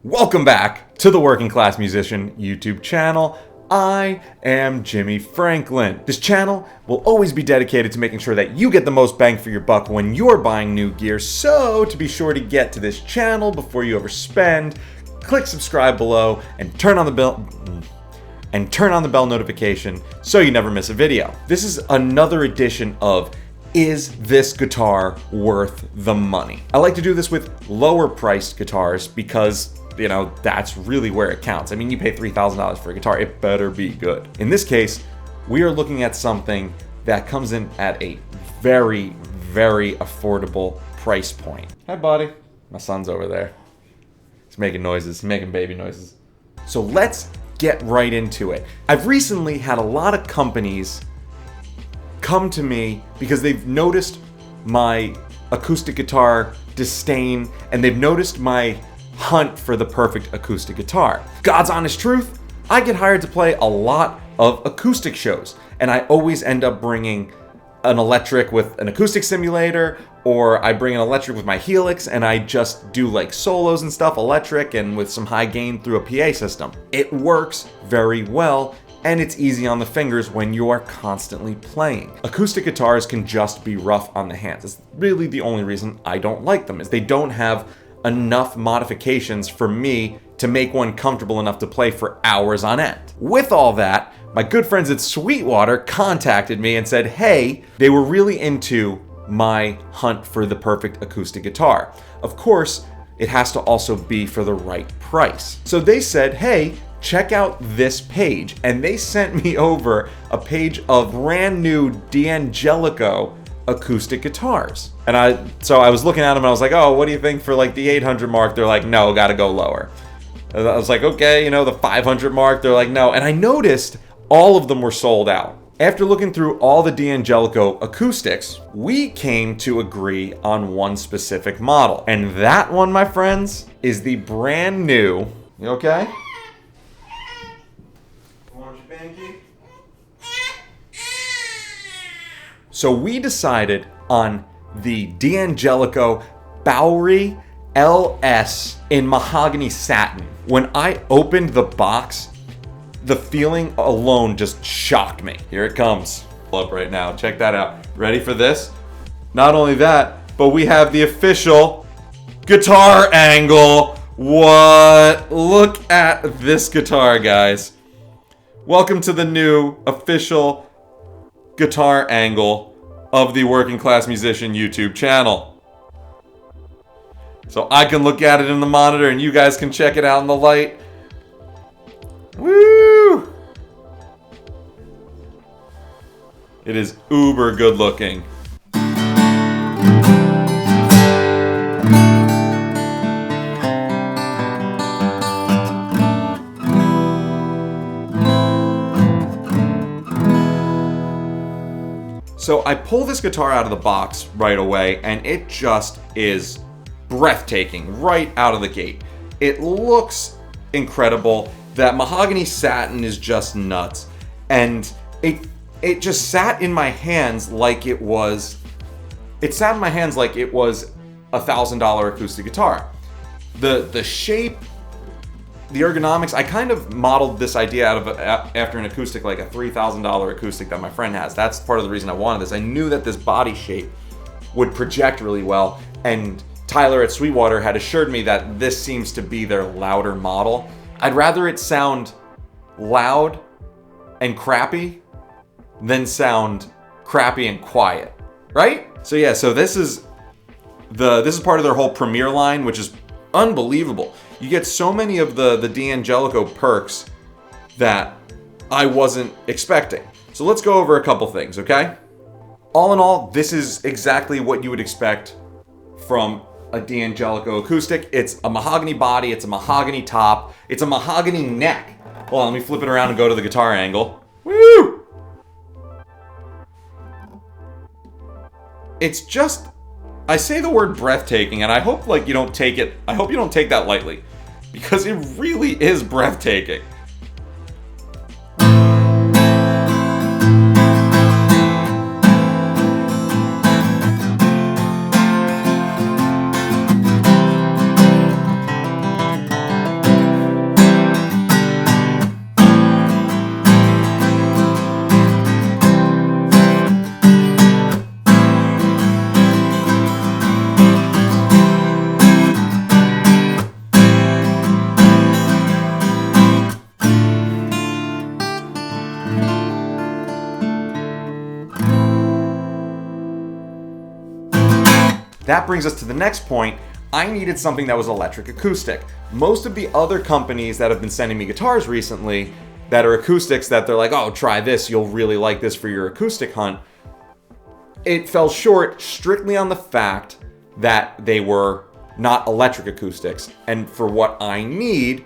Welcome back to the Working Class Musician YouTube channel. I am Jimmy Franklin. This channel will always be dedicated to making sure that you get the most bang for your buck when you're buying new gear. So to be sure to get to this channel before you overspend, click subscribe below and turn on the bell notification so you never miss a video. This is another edition of Is This Guitar Worth the Money? I like to do this with lower priced guitars because that's really where it counts. I mean, you pay $3,000 for a guitar, it better be good. In this case, we are looking at something that comes in at a very, very affordable price point. Hi, buddy. My son's over there. He's making noises, he's making baby noises. So let's get right into it. I've recently had a lot of companies come to me because they've noticed my acoustic guitar disdain and they've noticed my hunt for the perfect acoustic guitar. God's honest truth, I get hired to play a lot of acoustic shows, and I always end up bringing an electric with an acoustic simulator, or I bring an electric with my Helix and I just do like solos and stuff electric and with some high gain through a PA system. It works very well and it's easy on the fingers when you are constantly playing. Acoustic guitars can just be rough on the hands. It's really the only reason I don't like them, is they don't have enough modifications for me to make one comfortable enough to play for hours on end. With all that, my good friends at SWEETWATER contacted me and said, hey, they were really into my hunt for the perfect acoustic guitar. Of course, it has to also be for the right price. So they said, hey, check out this page. And they sent me over a page of brand new D'Angelico acoustic guitars. And I was looking at them and I was like, oh, what do you think for like the 800 mark? They're like, no, gotta go lower. And I was like, okay, the 500 mark? They're like, no. And I noticed all of them were sold out. After looking through all the D'Angelico acoustics, we came to agree on one specific model. And that one, my friends, is the brand new, you okay? So we decided on the D'Angelico Bowery LS in Mahogany Satin. When I opened the box, the feeling alone just shocked me. Here it comes. Up right now. Check that out. Ready for this? Not only that, but we have the official guitar angle. What? Look at this guitar, guys. Welcome to the new official guitar angle of the Working Class Musician YouTube channel. So I can look at it in the monitor and you guys can check it out in the light. Woo! It is uber good looking. So I pull this guitar out of the box right away and it just is breathtaking right out of the gate. It looks incredible. That mahogany satin is just nuts. And it just sat in my hands like it was a $1,000 acoustic guitar. The shape, the ergonomics, I kind of modeled this idea after an acoustic, like a $3,000 acoustic that my friend has. That's part of the reason I wanted this. I knew that this body shape would project really well, and Tyler at SWEETWATER had assured me that this seems to be their louder model. I'd rather it sound loud and crappy than sound crappy and quiet, right? So yeah, so this is part of their whole Premier line, which is unbelievable. You get so many of the D'Angelico perks that I wasn't expecting. So let's go over a couple things, okay? All in all, this is exactly what you would expect from a D'Angelico acoustic. It's a mahogany body, it's a mahogany top, it's a mahogany neck. Hold on, let me flip it around and go to the guitar angle. Woo! It's just, I say the word breathtaking, and I hope you don't take that lightly, because it really is breathtaking. that brings us to the next point. I needed something that was electric acoustic. Most of the other companies that have been sending me guitars recently that are acoustics, that they're like, oh, try this, you'll really like this for your acoustic hunt, it fell short strictly on the fact that they were not electric acoustics. And for what I need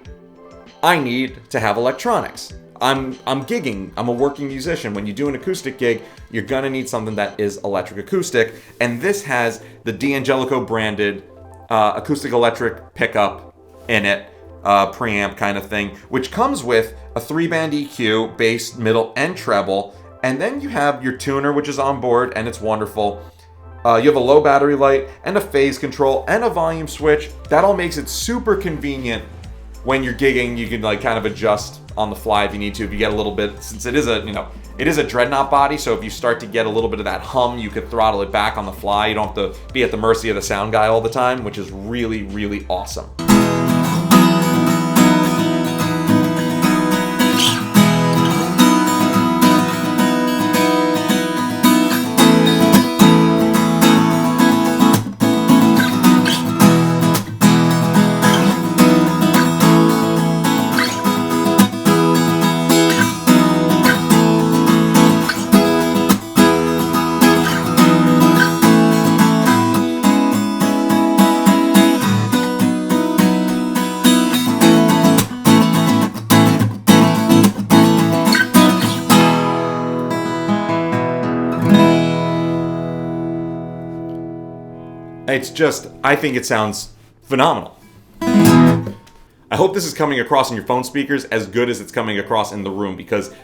to have electronics. I'm gigging, I'm a working musician. When you do an acoustic gig, you're gonna need something that is electric acoustic. And this has the D'Angelico branded acoustic electric pickup in it, preamp kind of thing, which comes with a 3-band EQ, bass, middle, and treble. And then you have your tuner, which is on board, and it's wonderful. You have a low battery light and a phase control and a volume switch. That all makes it super convenient when you're gigging. You can like kind of adjust on the fly if you need to. If you get a little bit, since it is a dreadnought body, so if you start to get a little bit of that hum, you could throttle it back on the fly. You don't have to be at the mercy of the sound guy all the time, which is really, really awesome. It's just, I think it sounds phenomenal. I hope this is coming across in your phone speakers as good as it's coming across in the room, because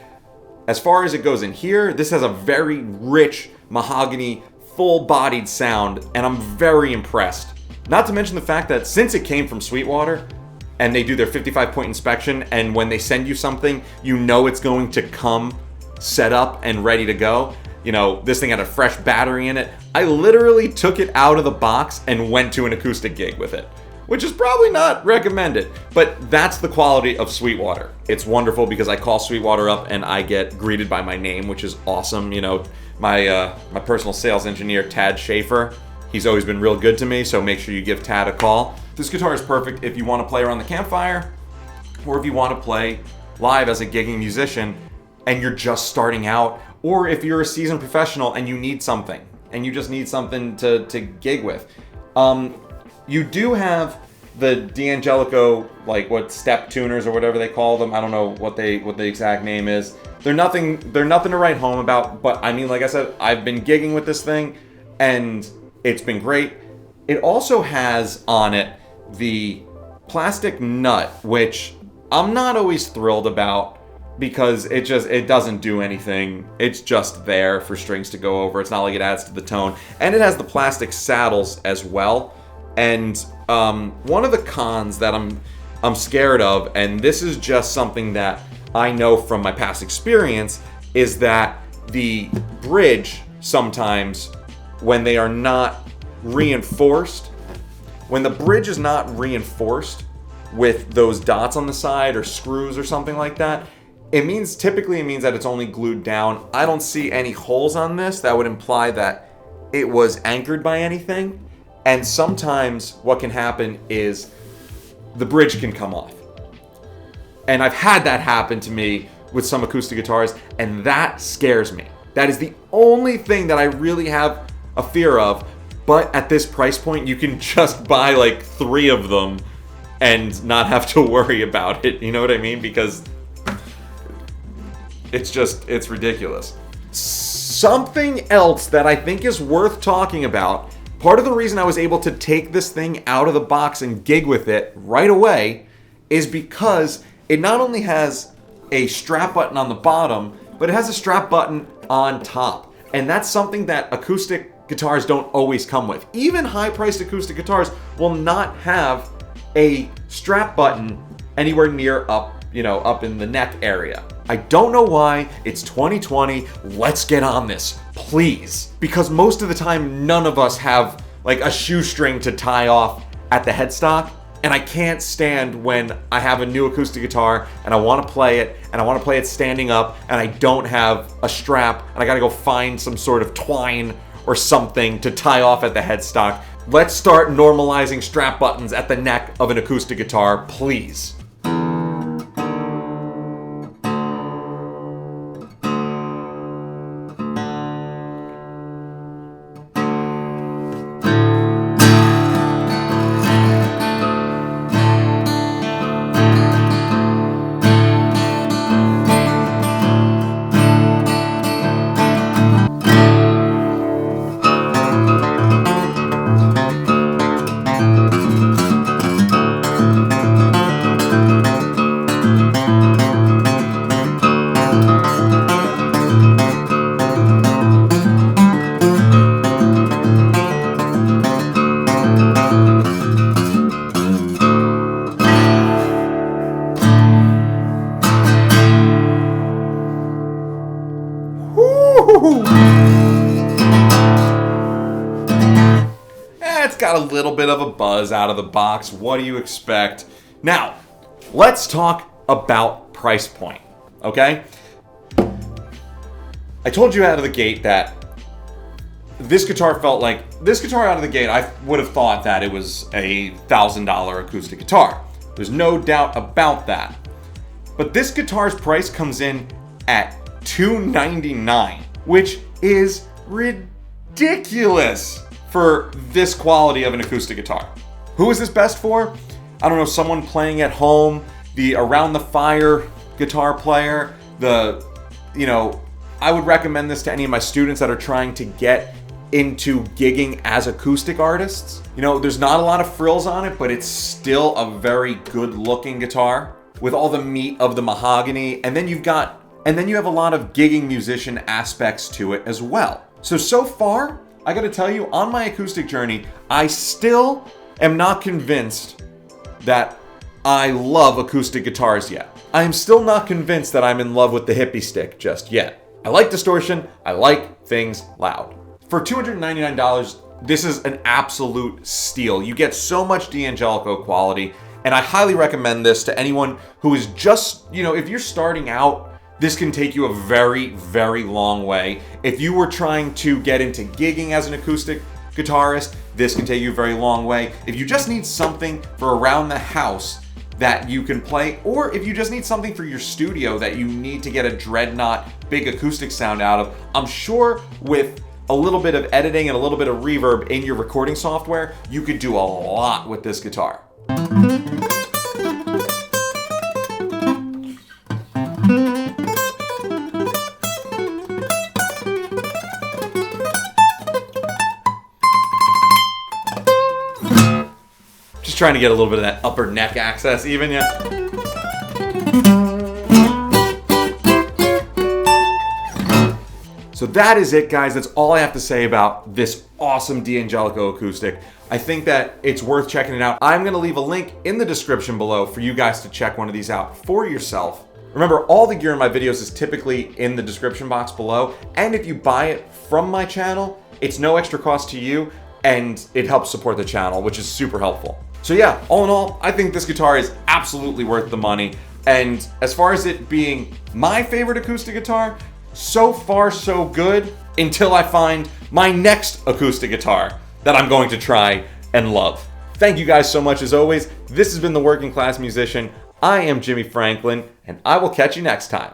as far as it goes in here, this has a very rich mahogany, full-bodied sound, and I'm very impressed. Not to mention the fact that since it came from SWEETWATER, and they do their 55-point inspection, and when they send you something, you know it's going to come set up and ready to go. You know, this thing had a fresh battery in it. I literally took it out of the box and went to an acoustic gig with it, which is probably not recommended, but that's the quality of SWEETWATER. It's wonderful because I call SWEETWATER up and I get greeted by my name, which is awesome. You know, my personal sales engineer, Tad Schaefer, he's always been real good to me, so make sure you give Tad a call. This guitar is perfect if you want to play around the campfire, or if you want to play live as a gigging musician and you're just starting out, or if you're a seasoned professional and you need something, and you just need something to gig with. You do have the D'Angelico, like what step tuners or whatever they call them. I don't know what the exact name is. They're nothing to write home about, but I mean, like I said, I've been gigging with this thing and it's been great. It also has on it the plastic nut, which I'm not always thrilled about, because it doesn't do anything. It's just there for strings to go over. It's not like it adds to the tone. And it has the plastic saddles as well. And one of the cons that I'm scared of, and this is just something that I know from my past experience, is that the bridge sometimes, when they are not reinforced, when the bridge is not reinforced with those dots on the side or screws or something like that, typically it means that it's only glued down. I don't see any holes on this that would imply that it was anchored by anything. And sometimes what can happen is the bridge can come off. And I've had that happen to me with some acoustic guitars, and that scares me. That is the only thing that I really have a fear of. But at this price point, you can just buy like 3 of them and not have to worry about it. You know what I mean? Because it's ridiculous. Something else that I think is worth talking about, part of the reason I was able to take this thing out of the box and gig with it right away is because it not only has a strap button on the bottom, but it has a strap button on top. And that's something that acoustic guitars don't always come with. Even high-priced acoustic guitars will not have a strap button anywhere near up in the neck area. I don't know why. It's 2020. Let's get on this, please. Because most of the time, none of us have like a shoestring to tie off at the headstock. And I can't stand when I have a new acoustic guitar and I want to play it, and I want to play it standing up, and I don't have a strap, and I got to go find some sort of twine or something to tie off at the headstock. Let's start normalizing strap buttons at the neck of an acoustic guitar, please. It's got a little bit of a buzz out of the box. What do you expect? Now, let's talk about price point, okay? I told you out of the gate that this guitar out of the gate, I would have thought that it was a $1,000 acoustic guitar. There's no doubt about that. But this guitar's price comes in at $299, which is ridiculous for this quality of an acoustic guitar. Who is this best for? I don't know, someone playing at home, the around the fire guitar player, I would recommend this to any of my students that are trying to get into gigging as acoustic artists. There's not a lot of frills on it, but it's still a very good looking guitar with all the meat of the mahogany, and then you have a lot of gigging musician aspects to it as well. So far, I gotta tell you, on my acoustic journey, I still am not convinced that I love acoustic guitars yet. I am still not convinced that I'm in love with the hippie stick just yet. I like distortion, I like things loud. For $299, this is an absolute steal. You get so much D'Angelico quality, and I highly recommend this to anyone who is just, if you're starting out, this can take you a very, very long way. If you were trying to get into gigging as an acoustic guitarist, this can take you a very long way. If you just need something for around the house that you can play, or if you just need something for your studio that you need to get a dreadnought big acoustic sound out of, I'm sure with a little bit of editing and a little bit of reverb in your recording software, you could do a lot with this guitar. Just trying to get a little bit of that upper neck access even, yeah. So that is it, guys. That's all I have to say about this awesome D'Angelico acoustic. I think that it's worth checking it out. I'm gonna leave a link in the description below for you guys to check one of these out for yourself. Remember, all the gear in my videos is typically in the description box below, and if you buy it from my channel, it's no extra cost to you, and it helps support the channel, which is super helpful. So yeah, all in all, I think this guitar is absolutely worth the money, and as far as it being my favorite acoustic guitar, so far so good, until I find my next acoustic guitar that I'm going to try and love. Thank you guys so much as always. This has been The Working Class Musician. I am Jimmy Franklin, and I will catch you next time.